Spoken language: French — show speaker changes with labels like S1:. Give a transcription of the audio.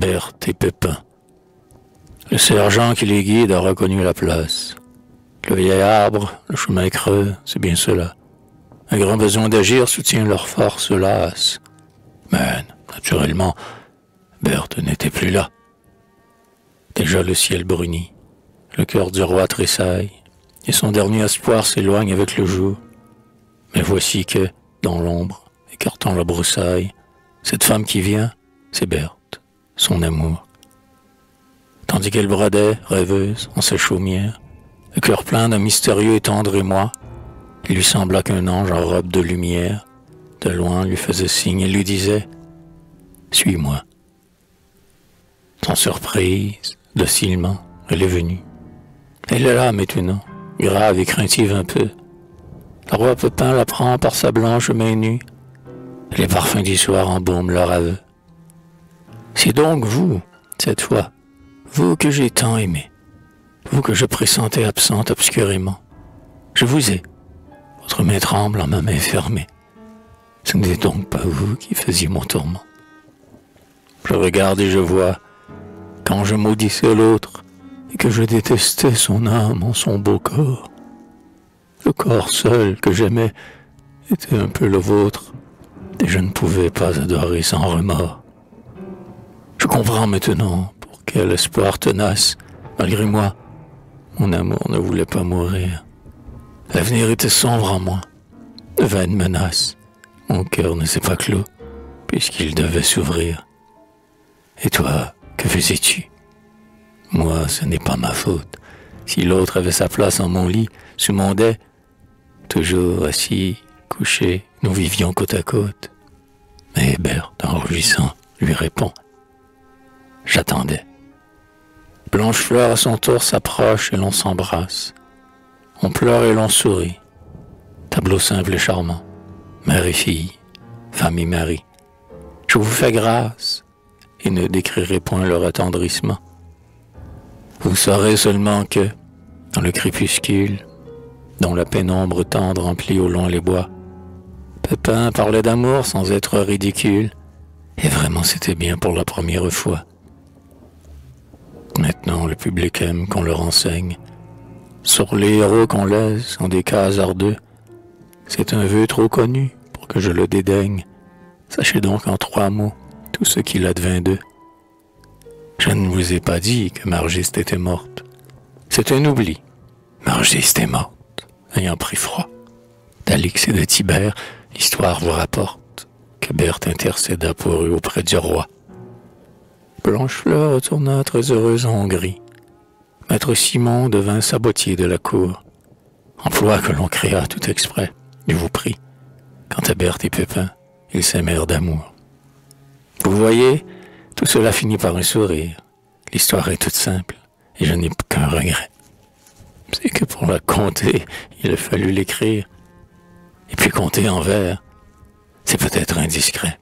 S1: Berthe et Pépin. Le sergent qui les guide a reconnu la place. Le vieil arbre, le chemin creux, c'est bien cela. Un grand besoin d'agir soutient leur force lasse. Mais, naturellement, Berthe n'était plus là. Déjà le ciel brunit, le cœur du roi tressaille, et son dernier espoir s'éloigne avec le jour. Mais voici que, dans l'ombre, écartant la broussaille, cette femme qui vient, c'est Berthe, son amour. Tandis qu'elle brodait, rêveuse, en sa chaumière, le cœur plein d'un mystérieux et tendre émoi, il lui sembla qu'un ange en robe de lumière, de loin lui faisait signe et lui disait « Suis-moi ». Sans surprise, docilement, elle est venue. Elle est là maintenant, grave et craintive un peu. Le roi Pépin la prend par sa blanche main nue, et les parfums du soir embaument leur aveu. C'est donc vous, cette fois, vous que j'ai tant aimé, vous que je pressentais absente obscurément. Je vous ai, votre main tremble en ma main fermée. Ce n'est donc pas vous qui faisiez mon tourment. Je regarde et je vois, quand je maudissais l'autre, et que je détestais son âme en son beau corps. Le corps seul que j'aimais était un peu le vôtre, et je ne pouvais pas adorer sans remords. Je comprends maintenant pour quel espoir tenace, malgré moi, mon amour ne voulait pas mourir. L'avenir était sombre en moi, de vaines menaces. Mon cœur ne s'est pas clos, puisqu'il devait s'ouvrir. Et toi, que faisais-tu? Moi, ce n'est pas ma faute. Si l'autre avait sa place en mon lit, sous mon dais, toujours assis, couché, nous vivions côte à côte. Mais Berthe, en rougissant, lui répond. J'attendais. Blanchefleur à son tour s'approche et l'on s'embrasse. On pleure et l'on sourit. Tableau simple et charmant. Mère et fille, femme et mari. Je vous fais grâce et ne décrirai point leur attendrissement. Vous saurez seulement que, dans le crépuscule, dont la pénombre tendre emplit au loin les bois, Pépin parlait d'amour sans être ridicule, et vraiment c'était bien pour la première fois. Maintenant le public aime qu'on le renseigne. Sur les héros qu'on laisse en des cas hasardeux, c'est un vœu trop connu pour que je le dédaigne. Sachez donc en 3 mots tout ce qu'il advint d'eux. Je ne vous ai pas dit que Margiste était morte. C'est un oubli. Margiste est morte, ayant pris froid. D'Alix et de Tibère, l'histoire vous rapporte que Berthe intercéda pour eux auprès du roi. Blanchefleur retourna très heureuse en Hongrie. Maître Simon devint sabotier de la cour. Emploi que l'on créa tout exprès, je vous prie. Quant à Berthe et Pépin, ils s'aimèrent d'amour. Vous voyez, tout cela finit par un sourire. L'histoire est toute simple, et je n'ai qu'un regret. C'est que pour la conter, il a fallu l'écrire. Et puis compter en vers, c'est peut-être indiscret.